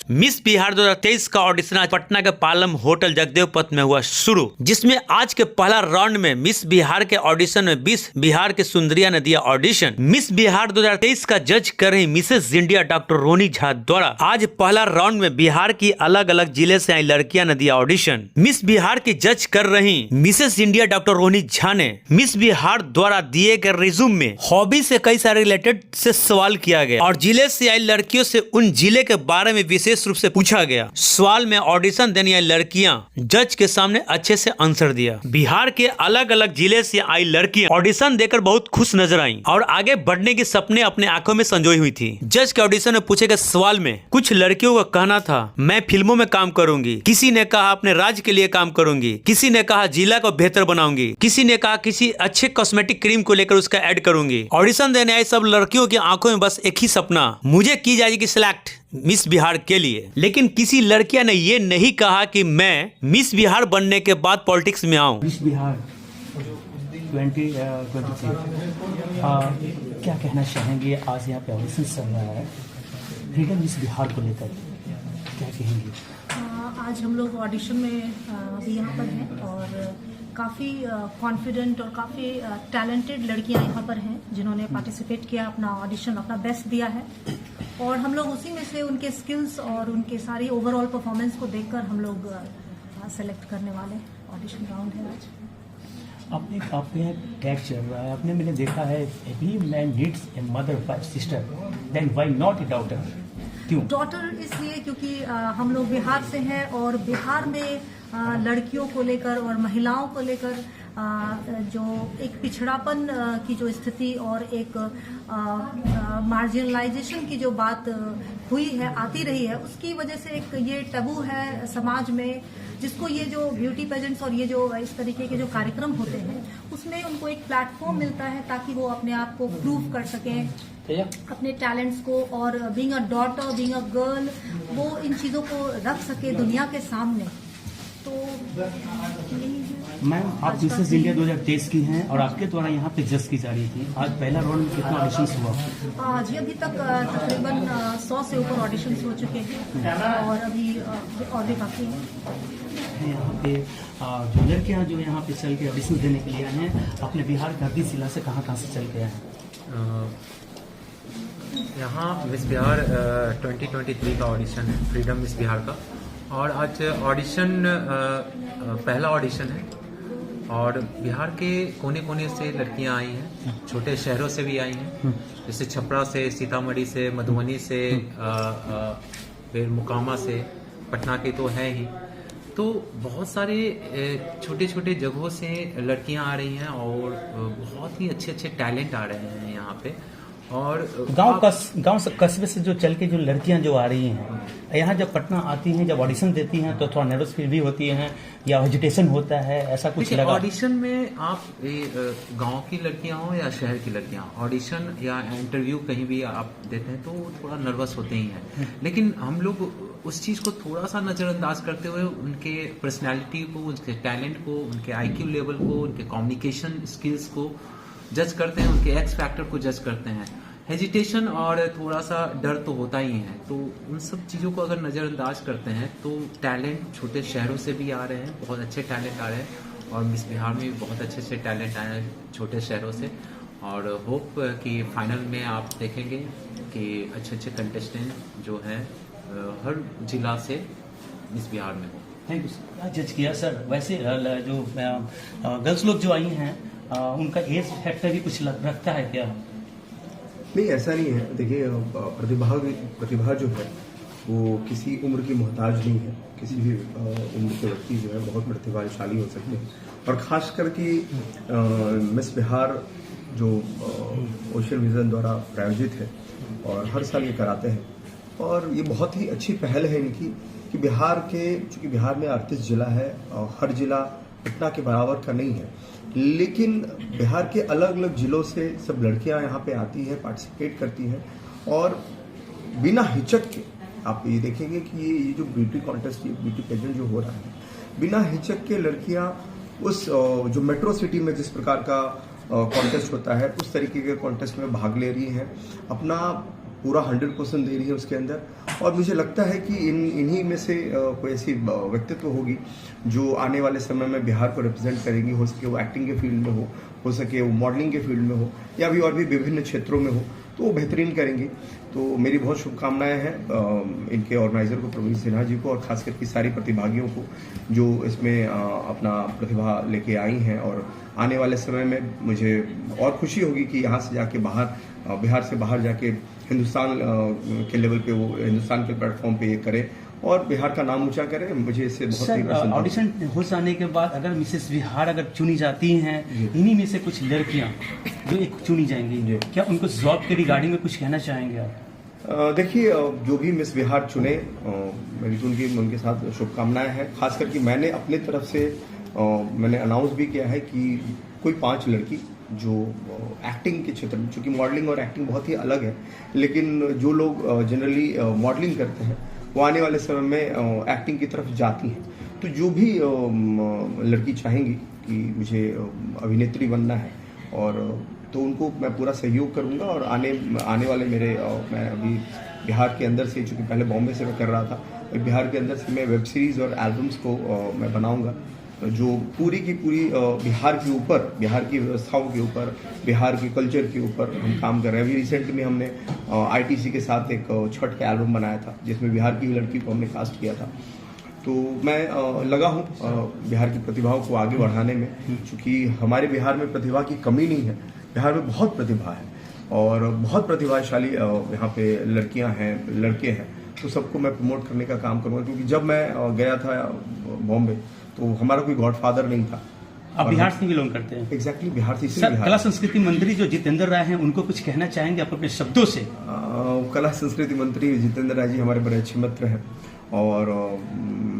Miss Bihar 2023 का audition आज पटना के पालम होटल जगदेव पथ में हुआ शुरू, जिसमें आज के पहला राउंड में मिस बिहार के ऑडिशन में बिहार के सुंदरिया ने दिया ऑडिशन। मिस बिहार 2023 का जज कर रही मिसेस इंडिया डॉक्टर रोनी झा द्वारा आज पहला राउंड में बिहार की अलग अलग जिले से आई लड़कियां ने दिया ऑडिशन। मिस बिहार की जज कर रही मिसेस इंडिया डॉक्टर रोनी झा ने मिस बिहार द्वारा दिए गए रिज्यूम में हॉबी से कई सारे रिलेटेड से सवाल किया गया और जिले से आई लड़कियों से उन जिले के बारे में विशेष रूप से पूछा गया। सवाल में ऑडिशन देने आई लड़कियां जज के सामने अच्छे से आंसर दिया। बिहार के अलग अलग जिले से आई लड़कियां ऑडिशन देकर बहुत खुश नजर आईं और आगे बढ़ने के सपने अपने आंखों में संजोई हुई थी। जज के ऑडिशन में पूछे गए सवाल में कुछ लड़कियों का कहना था मैं फिल्मों में काम करूंगी, किसी ने कहा अपने राज्य के लिए काम करूंगी, किसी ने कहा जिला को बेहतर बनाऊंगी, किसी ने कहा किसी अच्छे कॉस्मेटिक क्रीम को लेकर उसका ऐड करूंगी। ऑडिशन देने आई सब लड़कियों की आंखों में बस एक ही सपना, मुझे की जाएगी सिलेक्ट मिस बिहार के लिए। लेकिन किसी लड़कियां ने ये नहीं कहा कि मैं मिस बिहार बनने के बाद पॉलिटिक्स में आऊं। मिस बिहार 2023 क्या कहना चाहेंगे? आज यहाँ पे ऑडिशन चल रहा है फ्रीडम मिस बिहार को लेकर, क्या कहेंगे? आज हम लोग ऑडिशन में भी यहाँ पर हैं और काफ़ी कॉन्फिडेंट और काफ़ी टैलेंटेड लड़कियाँ यहाँ पर हैं जिन्होंने पार्टिसिपेट किया, अपना ऑडिशन अपना बेस्ट दिया है और हम लोग उसी में से उनके स्किल्स और उनके सारी ओवरऑल परफॉर्मेंस को देखकर हम लोग सेलेक्ट करने वाले ऑडिशन राउंड है आज। आपके यहाँ टैग चल रहा है, आपने मैंने देखा है every man needs a mother wife sister, then why not a daughter? क्यों डॉटर? इसलिए क्योंकि हम लोग बिहार से हैं और बिहार में लड़कियों को लेकर और महिलाओं को लेकर जो एक पिछड़ापन की जो स्थिति और एक मार्जिनलाइजेशन की जो बात हुई है, आती रही है, उसकी वजह से एक ये टैबू है समाज में, जिसको ये जो ब्यूटी पेजेंट्स और ये जो इस तरीके के जो कार्यक्रम होते हैं उसमें उनको एक प्लेटफॉर्म मिलता है ताकि वो अपने आप को प्रूव कर सकें, अपने टैलेंट्स को, और being a daughter, being a girl, वो इन चीज़ों को रख सके दुनिया के सामने। तो मैम, आप मिसेस इंडिया 2023 की हैं और आपके द्वारा यहाँ पे जज की जा रही थी। आज पहला राउंड में कितना ऑडिशंस हुआ? जी अभी तक तकरीबन 100 से ऊपर ऑडिशंस हो चुके हैं और अभी और भी बाकी हैं। यहाँ पे जो लड़कियाँ जो यहाँ पे चल के ऑडिशन देने के लिए आए हैं, अपने बिहार का किस जिला से कहाँ से चल के आए हैं? यहाँ मिस बिहार 2023 का ऑडिशन है, फ्रीडम मिस बिहार का, और आज ऑडिशन पहला ऑडिशन है और बिहार के कोने कोने से लड़कियां आई हैं, छोटे शहरों से भी आई हैं, जैसे छपरा से, सीतामढ़ी से, मधुबनी से, फिर मुकामा से, पटना के तो है ही, तो बहुत सारे छोटे छोटे जगहों से लड़कियां आ रही हैं और बहुत ही अच्छे अच्छे टैलेंट आ रहे हैं यहाँ पे। और गांव कस्बे से जो चल के जो लड़कियां जो आ रही हैं यहाँ जब पटना आती हैं, जब ऑडिशन देती हैं तो थोड़ा नर्वस फील भी होती हैं या हेजिटेशन होता है, ऐसा कुछ लगा? ऑडिशन में आप गांव की लड़कियां हो या शहर की लड़कियां, ऑडिशन या इंटरव्यू कहीं भी आप देते हैं तो थोड़ा नर्वस होते ही हैं, लेकिन हम लोग उस चीज़ को थोड़ा सा नज़रअंदाज करते हुए उनके पर्सनैलिटी को, उनके टैलेंट को, उनके IQ लेवल को, उनके कम्युनिकेशन स्किल्स को जज करते हैं, उनके एक्स फैक्टर को जज करते हैं। हेजिटेशन और थोड़ा सा डर तो होता ही है, तो उन सब चीज़ों को अगर नज़रअंदाज करते हैं तो टैलेंट छोटे शहरों से भी आ रहे हैं, बहुत अच्छे टैलेंट आ रहे हैं और मिस बिहार में भी बहुत अच्छे अच्छे टैलेंट आए हैं छोटे शहरों से, और होप कि फाइनल में आप देखेंगे कि अच्छे अच्छे कंटेस्टेंट जो हैं हर जिला से मिस बिहार में हो। Thank you sir. जज किया सर, वैसे जो गर्ल्स लोग जो आई हैं उनका एज फैक्टर भी कुछ रखता है क्या? नहीं, ऐसा नहीं है। देखिए, प्रतिभा जो है वो किसी उम्र की मोहताज नहीं है, किसी भी उम्र के व्यक्ति जो है बहुत प्रतिभाशाली हो सकते हैं, और खास करके मिस बिहार जो ओशन विजन द्वारा प्रायोजित है और हर साल ये कराते हैं, और ये बहुत ही अच्छी पहल है इनकी कि बिहार के, चूँकि बिहार में 38 जिला है और हर जिला पटना के बराबर का नहीं है, लेकिन बिहार के अलग अलग जिलों से सब लड़कियां यहाँ पे आती हैं, पार्टिसिपेट करती हैं, और बिना हिचक के आप ये देखेंगे कि ये जो ब्यूटी कॉन्टेस्ट, ब्यूटी पेजेंट जो हो रहा है, बिना हिचक के लड़कियां उस जो मेट्रो सिटी में जिस प्रकार का कॉन्टेस्ट होता है उस तरीके के कॉन्टेस्ट में भाग ले रही हैं, अपना पूरा 100% दे रही है उसके अंदर, और मुझे लगता है कि इन्हीं में से कोई ऐसी व्यक्तित्व होगी जो आने वाले समय में बिहार को रिप्रेजेंट करेगी। हो सके वो एक्टिंग के फील्ड में हो सके वो मॉडलिंग के फील्ड में हो, या भी और भी विभिन्न क्षेत्रों में हो, तो वो बेहतरीन करेंगी। तो मेरी बहुत शुभकामनाएं हैं इनके ऑर्गेनाइजर को, प्रवीण सिन्हा जी को, और खास करके सारी प्रतिभागियों को जो इसमें अपना प्रतिभा लेके आई हैं। और आने वाले समय में मुझे और खुशी होगी कि यहाँ से जाके बाहर, बिहार से बाहर जाके हिंदुस्तान के लेवल पे, वो हिंदुस्तान के प्लेटफॉर्म पे ये करे और बिहार का नाम ऊंचा करे। मुझे इससे बहुत ही सर, ऑडिशन हो जाने के बाद अगर मिसेस बिहार अगर चुनी जाती हैं, इन्हीं में से कुछ लड़कियां जो एक चुनी जाएंगी, क्या उनको जॉब के रिगार्डिंग में कुछ कहना चाहेंगे आप? देखिए, जो भी मिस बिहार चुने, मेरी तो उनके साथ शुभकामनाएं हैं। खास करके मैंने अपने तरफ से मैंने अनाउंस भी किया है कि कोई 5 लड़की जो एक्टिंग के क्षेत्र में, चूंकि मॉडलिंग और एक्टिंग बहुत ही अलग है, लेकिन जो लोग जनरली मॉडलिंग करते हैं वो आने वाले समय में एक्टिंग की तरफ जाती हैं। तो जो भी लड़की चाहेंगी कि मुझे अभिनेत्री बनना है, और तो उनको मैं पूरा सहयोग करूंगा। और आने वाले मेरे मैं अभी बिहार के अंदर से, चूंकि पहले बॉम्बे से मैं कर रहा था, बिहार के अंदर से मैं वेब सीरीज़ और एल्बम्स को मैं बनाऊंगा जो पूरी की पूरी बिहार के ऊपर, बिहार की व्यवस्थाओं के ऊपर, बिहार के कल्चर के ऊपर हम काम कर रहे हैं। अभी रिसेंट में हमने ITC के साथ एक छठ का एल्बम बनाया था जिसमें बिहार की लड़की को हमने कास्ट किया था। तो मैं लगा हूँ बिहार की प्रतिभाओं को आगे बढ़ाने में, क्योंकि हमारे बिहार में प्रतिभा की कमी नहीं है। बिहार में बहुत प्रतिभा है और बहुत प्रतिभाशाली यहाँ पे लड़कियाँ हैं, लड़के हैं। तो सबको मैं प्रमोट करने का काम करूँगा, क्योंकि जब मैं गया था बॉम्बे तो हमारा कोई गॉडफादर नहीं था। आप बिहार से बिलोंग करते हैं? एग्जैक्टली, बिहार से। सर, कला संस्कृति मंत्री जो जितेंद्र राय हैं, उनको कुछ कहना चाहेंगे आप अपने शब्दों से? कला संस्कृति मंत्री जितेंद्र राय जी हमारे बड़े अच्छे मित्र हैं, और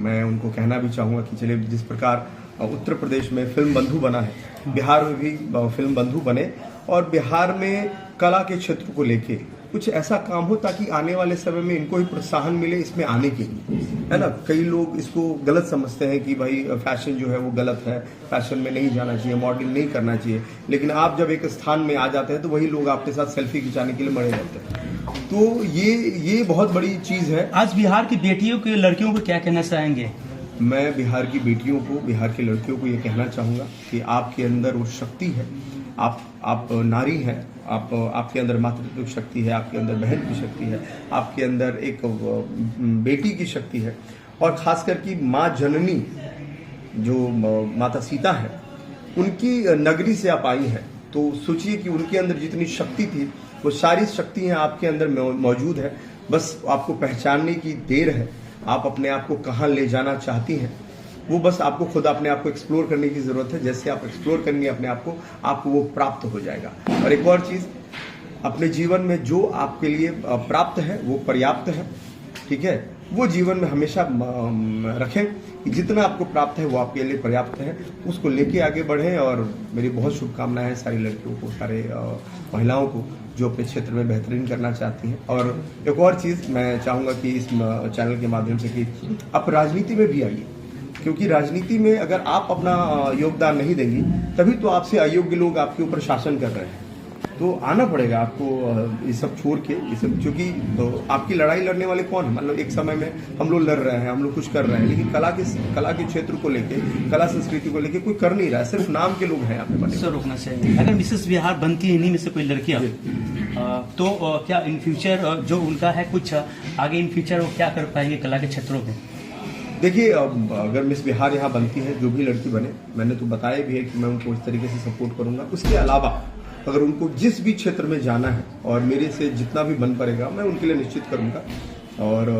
मैं उनको कहना भी चाहूँगा कि चलिए, जिस प्रकार उत्तर प्रदेश में फिल्म बंधु बना है, बिहार में भी फिल्म बंधु बने, और बिहार में कला के क्षेत्र को लेके कुछ ऐसा काम हो ताकि आने वाले समय में इनको ही प्रोत्साहन मिले इसमें आने के लिए, है ना। कई लोग इसको गलत समझते हैं कि भाई फैशन जो है वो गलत है, फैशन में नहीं जाना चाहिए, मॉडलिंग नहीं करना चाहिए, लेकिन आप जब एक स्थान में आ जाते हैं तो वही लोग आपके साथ सेल्फी खिंचाने के लिए मरे रहते हैं। तो ये बहुत बड़ी चीज़ है। आज बिहार की बेटियों के, लड़कियों को क्या कहना चाहेंगे? मैं बिहार की बेटियों को, बिहार की लड़कियों को ये कहना चाहूँगा कि आपके अंदर वो शक्ति है, आप नारी हैं, आपके अंदर मातृत्व शक्ति है, आपके अंदर बहन की शक्ति है, आपके अंदर एक बेटी की शक्ति है, और खासकर की माँ जननी जो माता सीता है, उनकी नगरी से आप आई हैं। तो सोचिए कि उनके अंदर जितनी शक्ति थी वो सारी शक्तियाँ आपके अंदर मौजूद है, बस आपको पहचानने की देर है। आप अपने आप को कहाँ ले जाना चाहती हैं, वो बस आपको खुद अपने आप को एक्सप्लोर करने की ज़रूरत है। जैसे आप एक्सप्लोर करेंगे अपने आप को, आपको वो प्राप्त हो जाएगा। और एक और चीज़, अपने जीवन में जो आपके लिए प्राप्त है वो पर्याप्त है, ठीक है। वो जीवन में हमेशा रखें कि जितना आपको प्राप्त है वो आपके लिए पर्याप्त है, उसको लेके आगे बढ़ें। और मेरी बहुत शुभकामनाएं हैं सारी लड़कियों को, सारे महिलाओं को जो अपने क्षेत्र में बेहतरीन करना चाहती हैं। और एक और चीज़ मैं चाहूँगा कि इस चैनल के माध्यम से कि आप राजनीति में भी आइए, क्योंकि राजनीति में अगर आप अपना योगदान नहीं देंगी तभी तो आपसे अयोग्य लोग आपके ऊपर शासन कर रहे हैं। तो आना पड़ेगा आपको ये सब छोड़ के, ये सब, क्योंकि तो आपकी लड़ाई लड़ने वाले कौन है? मतलब एक समय में हम लोग लड़ रहे हैं, हम लोग कुछ कर रहे हैं, लेकिन कला के क्षेत्र को लेके, कला संस्कृति को लेके कोई कर नहीं रहा है, सिर्फ नाम के लोग हैं यहाँ पे बने। सर, रोकना चाहिए। अगर मिसेस बिहार बनती है इन्हीं में से कोई लड़कियाँ, तो क्या इन फ्यूचर जो उनका है कुछ आगे इन फ्यूचर वो क्या कर पाएंगे कला के क्षेत्रों में? देखिए, अगर मिस बिहार यहाँ बनती है, जो भी लड़की बने, मैंने तो बताया भी है कि मैं उनको इस तरीके से सपोर्ट करूँगा। उसके अलावा अगर उनको जिस भी क्षेत्र में जाना है और मेरे से जितना भी बन पड़ेगा मैं उनके लिए निश्चित करूँगा, और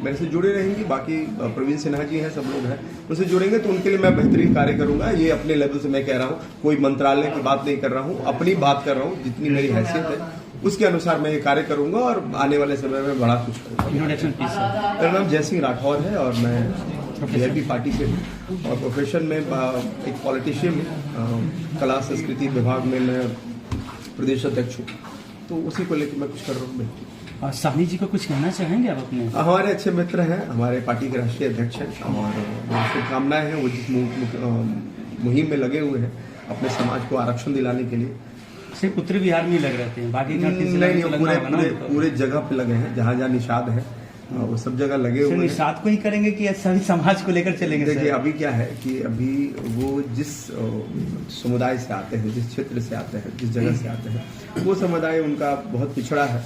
मेरे से जुड़े रहेंगी। बाकी प्रवीण सिन्हा जी हैं, सब लोग हैं, उनसे जुड़ेंगे तो उनके लिए मैं बेहतरीन कार्य करूँगा। ये अपने लेवल से मैं कह रहा हूँ, कोई मंत्रालय की बात नहीं कर रहा हूँ, अपनी बात कर रहा हूँ। जितनी मेरी हैसियत है उसके अनुसार मैं ये कार्य करूंगा और आने वाले समय में बड़ा कुछ करूँगा। मेरा नाम जय सिंह राठौर है और मैं बीजेपी पार्टी से हूँ, और प्रोफेशन में एक पॉलिटिशियन में, कला संस्कृति विभाग में मैं प्रदेश अध्यक्ष हूँ। तो उसी को लेकर मैं कुछ कर रहा हूँ। साहनी जी को कुछ कहना चाहेंगे आप अपने? हमारे अच्छे मित्र हैं, हमारे पार्टी के राष्ट्रीय अध्यक्ष हैं, और शुभकामनाएं हैं। वो जिस मुहिम में लगे हुए हैं अपने समाज को आरक्षण दिलाने के लिए, सिर्फ उत्तरी बिहार में ही लग रहे थे, बाकी जहाँ तीन नहीं, तो लगना होगा ना पूरे उनको। पूरे जगह पे लगे हैं, जहाँ जहाँ निषाद है वो सब जगह लगे सिर्फ हुए हैं। निषाद को ही करेंगे कि सभी समाज को लेकर चलेंगे? देखिए सर? अभी क्या है कि अभी वो जिस समुदाय से आते हैं, जिस क्षेत्र से आते हैं, जिस जगह से आते हैं, वो समुदाय उनका बहुत पिछड़ा है।